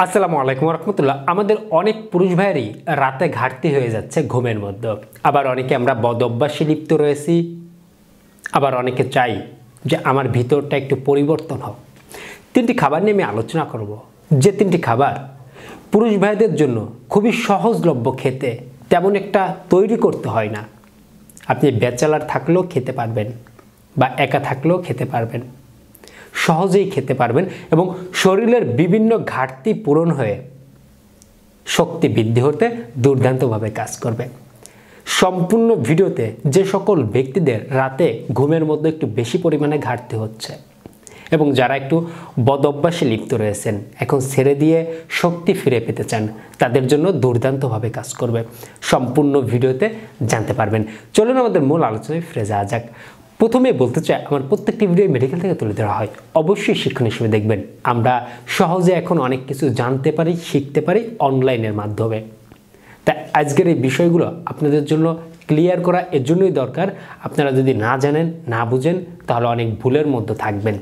আসসালামু আলাইকুম রহমতুল্লাহ। আমাদের অনেক পুরুষ ভাইয়েরই রাতে ঘাটতি হয়ে যাচ্ছে ঘুমের মধ্যে। আবার অনেকে আমরা বদ অভ্যাসে লিপ্ত রয়েছি, আবার অনেকে চাই যে আমার ভিতরটা একটু পরিবর্তন হোক। তিনটি খাবার নিয়ে আমি আলোচনা করব, যে তিনটি খাবার পুরুষ ভাইদের জন্য খুবই সহজলভ্য, খেতে তেমন একটা তৈরি করতে হয় না। আপনি ব্যাচেলার থাকলেও খেতে পারবেন বা একা থাকলেও খেতে পারবেন, সহজেই খেতে পারবেন এবং শরীরের বিভিন্ন ঘাটতি পূরণ হয়ে শক্তি বৃদ্ধি হতে দুর্দান্তভাবে কাজ করবে। সম্পূর্ণ ভিডিওতে যে সকল ব্যক্তিদের রাতে ঘুমের মধ্যে একটু বেশি পরিমাণে ঘাটতি হচ্ছে এবং যারা একটু বদ অভ্যাসে লিপ্ত রয়েছেন, এখন ছেড়ে দিয়ে শক্তি ফিরে পেতে চান, তাদের জন্য দুর্দান্তভাবে কাজ করবে। সম্পূর্ণ ভিডিওতে জানতে পারবেন। চলুন আমাদের মূল আলোচনায় ফিরে যাওয়া যাক। প্রথমে বলতে চাই, আমার প্রত্যেকটি ভিডিও মেডিকেল থেকে তুলে ধরা হয়, অবশ্যই শিক্ষণ হিসেবে দেখবেন। আমরা সহজে এখন অনেক কিছু জানতে পারি, শিখতে পারি অনলাইনের মাধ্যমে। তাই আজকের এই বিষয়গুলো আপনাদের জন্য ক্লিয়ার করা এর জন্যই দরকার। আপনারা যদি না জানেন, না বুঝেন, তাহলে অনেক ভুলের মধ্যে থাকবেন।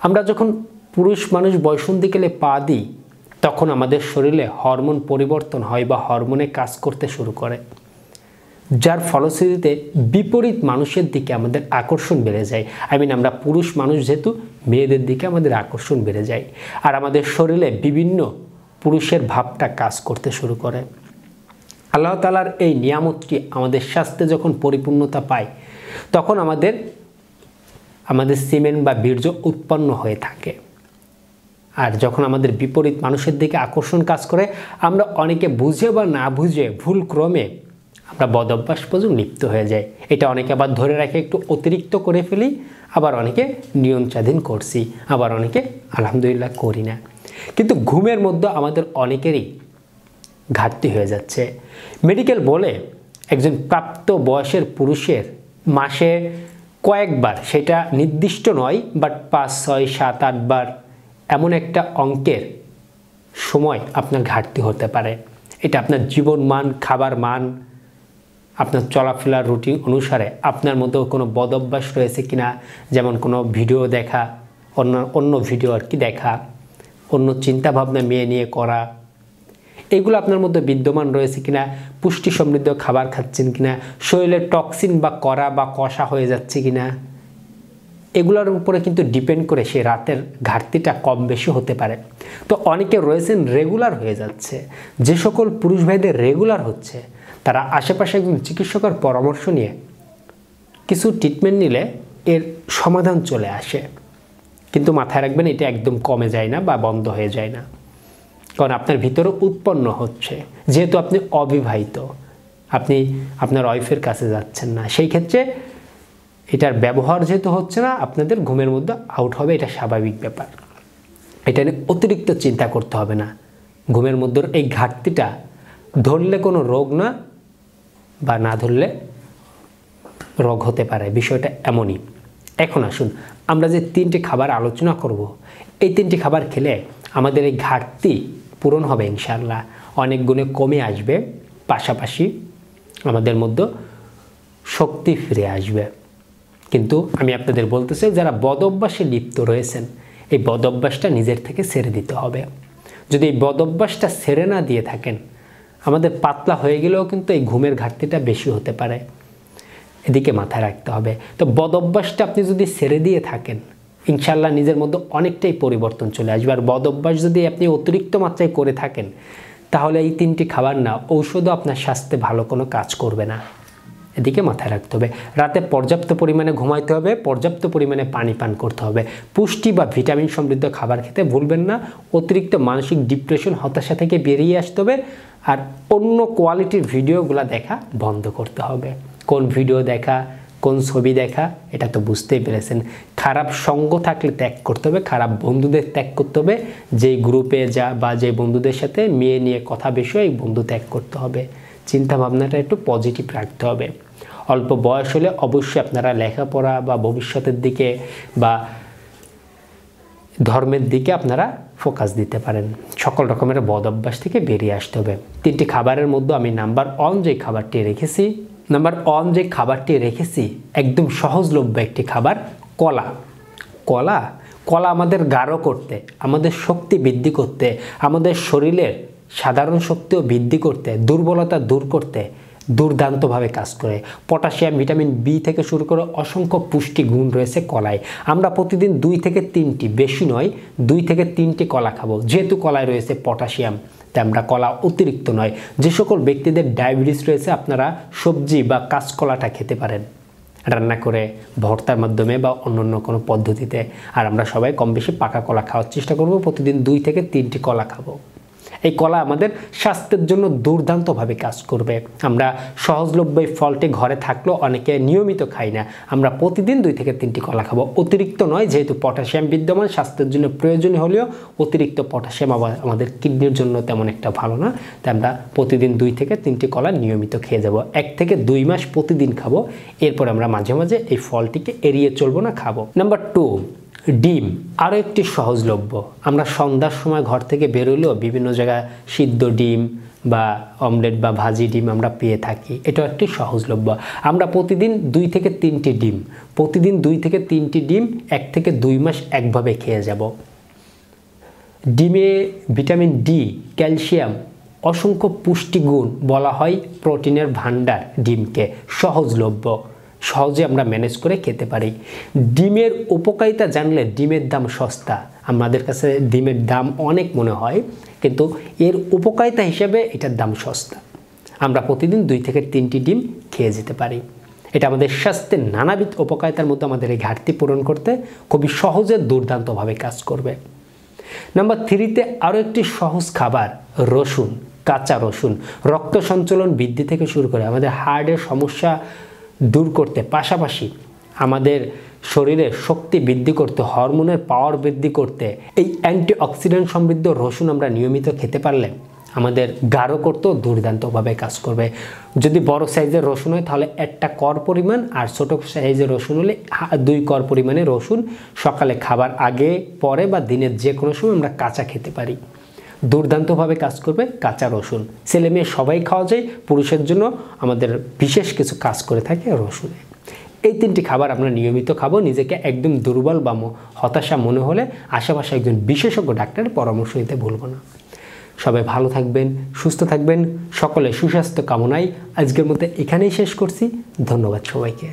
আমরা যখন পুরুষ মানুষ বয়সন্ধিকালে পা দিই, তখন আমাদের শরীরে হরমোন পরিবর্তন হয় বা হরমোনে কাজ করতে শুরু করে, যার ফলশ্রুতিতে বিপরীত মানুষের দিকে আমাদের আকর্ষণ বেড়ে যায়। আমরা পুরুষ মানুষ যেহেতু, মেয়েদের দিকে আমাদের আকর্ষণ বেড়ে যায় আর আমাদের শরীরে বিভিন্ন পুরুষের ভাবটা কাজ করতে শুরু করে। আল্লাহ তাআলার এই নিয়ামতটি আমাদের স্বাস্থ্যে যখন পরিপূর্ণতা পায়, তখন আমাদের সিমেন বা বীর্য উৎপন্ন হয়ে থাকে। আর যখন আমাদের বিপরীত মানুষের দিকে আকর্ষণ কাজ করে, আমরা অনেকে বুঝে বা না বুঝে ভুল ক্রমে আমরা বদ অভ্যাস পর্যন্ত লিপ্ত হয়ে যায়। এটা অনেকে আবার ধরে রাখে একটু অতিরিক্ত করে ফেলি, আবার অনেকে নিয়ন্ত্রণাধীন করছি, আবার অনেকে আলহামদুলিল্লাহ করি না। কিন্তু ঘুমের মধ্যে আমাদের অনেকেরই ঘাটতি হয়ে যাচ্ছে। মেডিকেল বলে একজন প্রাপ্ত বয়সের পুরুষের মাসে কয়েকবার, সেটা নির্দিষ্ট নয়, বাট 5, 6, 7, 8 বার এমন একটা অঙ্কের সময় আপনার ঘাটতি হতে পারে। এটা আপনার জীবন মান, খাবার মান, আপনার চলাফেরার রুটিন অনুসারে আপনার মধ্যেও কোনো বদ অভ্যাস রয়েছে কিনা, যেমন কোনো ভিডিও দেখা, অন্য ভিডিও আর কি দেখা, অন্য চিন্তাভাবনা নিয়ে করা, এগুলো আপনার মধ্যে বিদ্যমান রয়েছে কিনা, পুষ্টি সমৃদ্ধ খাবার খাচ্ছেন কিনা, শরীরে টক্সিন বা কড়া বা কষা হয়ে যাচ্ছে কিনা, এগুলোর উপরে কিন্তু ডিপেন্ড করে সেই রাতের ঘাটতিটা কম বেশি হতে পারে। তো অনেকে রয়েছেন রেগুলার হয়ে যাচ্ছে। যে সকল পুরুষ ভাইদের রেগুলার হচ্ছে, তারা আশেপাশে একজন চিকিৎসকের পরামর্শ নিয়ে কিছু ট্রিটমেন্ট নিলে এর সমাধান চলে আসে। কিন্তু মাথায় রাখবেন, এটা একদম কমে যায় না বা বন্ধ হয়ে যায় না, কারণ আপনার ভিতরে উৎপন্ন হচ্ছে। যেহেতু আপনি অবিবাহিত, আপনি আপনার ওয়াইফের কাছে যাচ্ছেন না, সেই ক্ষেত্রে এটার ব্যবহার যেহেতু হচ্ছে না, আপনাদের ঘুমের মধ্যে আউট হবে, এটা স্বাভাবিক ব্যাপার। এটা নিয়ে অতিরিক্ত চিন্তা করতে হবে না। ঘুমের মধ্যে এই ঘাটতিটা ধরলে কোনো রোগ না, বা না ধরলে রোগ হতে পারে, বিষয়টা এমনই। এখন আসুন আমরা যে তিনটি খাবার আলোচনা করব, এই তিনটি খাবার খেলে আমাদের এই ঘাটতি পূরণ হবে ইনশাআল্লাহ, অনেক গুণে কমে আসবে, পাশাপাশি আমাদের মধ্যে শক্তি ফিরে আসবে। কিন্তু আমি আপনাদের বলতে চাই, যারা বদ অভ্যাসে লিপ্ত রয়েছেন, এই বদ অভ্যাসটা নিজের থেকে ছেড়ে দিতে হবে। যদি এই বদ অভ্যাসটা ছেড়ে না দিয়ে থাকেন, আমাদের পাতলা হয়ে গেলেও কিন্তু এই ঘুমের ঘাটতিটা বেশি হতে পারে, এদিকে মাথায় রাখতে হবে। তো বদ অভ্যাসটা আপনি যদি ছেড়ে দিয়ে থাকেন, ইনশাআল্লাহ নিজের মধ্যে অনেকটাই পরিবর্তন চলে আসবে। আর বদ অভ্যাস যদি আপনি অতিরিক্ত মাত্রায় করে থাকেন, তাহলে এই তিনটি খাবার না, ঔষধও আপনার স্বাস্থ্যে ভালো কোনো কাজ করবে না, এদিকে মাথায় রাখতে হবে। রাতে পর্যাপ্ত পরিমাণে ঘুমাইতে হবে, পর্যাপ্ত পরিমাণে পানি পান করতে হবে, পুষ্টি বা ভিটামিন সমৃদ্ধ খাবার খেতে ভুলবেন না, অতিরিক্ত মানসিক ডিপ্রেশন, হতাশা থেকে বেরিয়ে আসতে হবে। আর অন্য কোয়ালিটির ভিডিওগুলো দেখা বন্ধ করতে হবে। কোন ভিডিও দেখা, কোন ছবি দেখা, এটা তো বুঝতেই পেরেছেন। খারাপ সঙ্গ থাকলে ত্যাগ করতে হবে, খারাপ বন্ধুদের ত্যাগ করতে হবে। যেই গ্রুপে যা বা যে বন্ধুদের সাথে মেয়ে নিয়ে কথা বেশি, এই বন্ধু ত্যাগ করতে হবে। চিন্তা ভাবনাটা একটু পজিটিভ রাখতে হবে। অল্প বয়স হলে অবশ্যই আপনারা লেখাপড়া বা ভবিষ্যতের দিকে বা ধর্মের দিকে আপনারা ফোকাস দিতে পারেন। সকল রকমের বদ অভ্যাস থেকে বেরিয়ে আসতে হবে। তিনটি খাবারের মধ্যে আমি নাম্বার 1 যে খাবারটি রেখেছি, একদম সহজলভ্য একটি খাবার, কলা। কলা আমাদের গাঢ় করতে, আমাদের শক্তি বৃদ্ধি করতে, আমাদের শরীরের সাধারণ শক্তিও বৃদ্ধি করতে, দুর্বলতা দূর করতে দুর্দান্তভাবে কাজ করে। পটাশিয়াম, ভিটামিন বি থেকে শুরু করে অসংখ্য পুষ্টি গুণ রয়েছে কলায়। আমরা প্রতিদিন 2 থেকে 3টি, বেশি নয় 2 থেকে 3টি কলা খাবো। যেহেতু কলায় রয়েছে পটাশিয়াম, তাই আমরা কলা অতিরিক্ত নয়। যে সকল ব্যক্তিদের ডায়াবেটিস রয়েছে আপনারা সবজি বা কাঁচকলাটা খেতে পারেন রান্না করে, ভর্তার মাধ্যমে বা অন্য কোনো পদ্ধতিতে। আর আমরা সবাই কম বেশি পাকা কলা খাওয়ার চেষ্টা করব। প্রতিদিন 2 থেকে 3টি কলা খাবো। এই কলা আমাদের স্বাস্থ্যের জন্য দুর্দান্তভাবে কাজ করবে। আমরা সহজলভ্য এই ফলটি ঘরে থাকলেও অনেকে নিয়মিত খাই না। আমরা প্রতিদিন 2 থেকে 3টি কলা খাবো, অতিরিক্ত নয়। যেহেতু পটাশিয়াম বিদ্যমান, স্বাস্থ্যের জন্য প্রয়োজনীয় হলেও অতিরিক্ত পটাশিয়াম আবার আমাদের কিডনির জন্য তেমন একটা ভালো না। তাই আমরা প্রতিদিন 2 থেকে 3টি কলা নিয়মিত খেয়ে যাব। 1 থেকে 2 মাস প্রতিদিন খাবো। এরপর আমরা মাঝে মাঝে এই ফলটিকে এড়িয়ে চলবো না, খাবো। নাম্বার 2, ডিম। আরও একটি সহজলভ্য। আমরা সন্ধ্যার সময় ঘর থেকে বেরোলেও বিভিন্ন জায়গায় সিদ্ধ ডিম বা অমলেট বা ভাজি ডিম আমরা পেয়ে থাকি। এটা একটি সহজলভ্য। আমরা প্রতিদিন 2 থেকে 3টি ডিম, প্রতিদিন 2 থেকে 3টি ডিম 1 থেকে 2 মাস একভাবে খেয়ে যাব। ডিমে ভিটামিন ডি, ক্যালসিয়াম, অসংখ্য পুষ্টিগুণ, বলা হয় প্রোটিনের ভাণ্ডার ডিমকে। সহজলভ্য, সহজে আমরা ম্যানেজ করে খেতে পারি। ডিমের উপকারিতা জানলে ডিমের দাম সস্তা। আমাদের কাছে ডিমের দাম অনেক মনে হয়, কিন্তু এর উপকারিতা হিসেবে এটার দাম সস্তা। আমরা প্রতিদিন 2 থেকে 3টি ডিম খেয়ে যেতে পারি। এটা আমাদের স্বাস্থ্যের নানাবিধ উপকারিতার মধ্যে আমাদের এই ঘাটতি পূরণ করতে খুবই সহজে দুর্দান্তভাবে কাজ করবে। নাম্বার 3তে আরও একটি সহজ খাবার, রসুন। কাঁচা রসুন রক্ত সঞ্চালন বৃদ্ধি থেকে শুরু করে আমাদের হার্টের সমস্যা দূর করতে, পাশাপাশি আমাদের শরীরে শক্তি বৃদ্ধি করতে, হরমোনের পাওয়ার বৃদ্ধি করতে এই অ্যান্টিঅক্সিডেন্ট সমৃদ্ধ রসুন আমরা নিয়মিত খেতে পারলে আমাদের গাঢ় করতেও দুর্দান্তভাবে কাজ করবে। যদি বড় সাইজের রসুন হয় তাহলে 1টা কর পরিমাণ, আর ছোটো সাইজের রসুন হলে 2 কর পরিমাণে রসুন সকালে খাবার আগে, পরে বা দিনের যে কোনো সময় আমরা কাঁচা খেতে পারি। দুর্দান্তভাবে কাজ করবে কাঁচা রসুন। ছেলে মেয়ে সবাই খাওয়া যায়, পুরুষের জন্য আমাদের বিশেষ কিছু কাজ করে থাকে রসুনে। এই 3টি খাবার আমরা নিয়মিত খাবো। নিজেকে একদম দুর্বল বা হতাশা মনে হলে আশেপাশে একজন বিশেষজ্ঞ ডাক্তারের পরামর্শ নিতে ভুলব না। সবাই ভালো থাকবেন, সুস্থ থাকবেন। সকলে সুস্বাস্থ্য কামনায় আজকের মতো এখানেই শেষ করছি। ধন্যবাদ সবাইকে।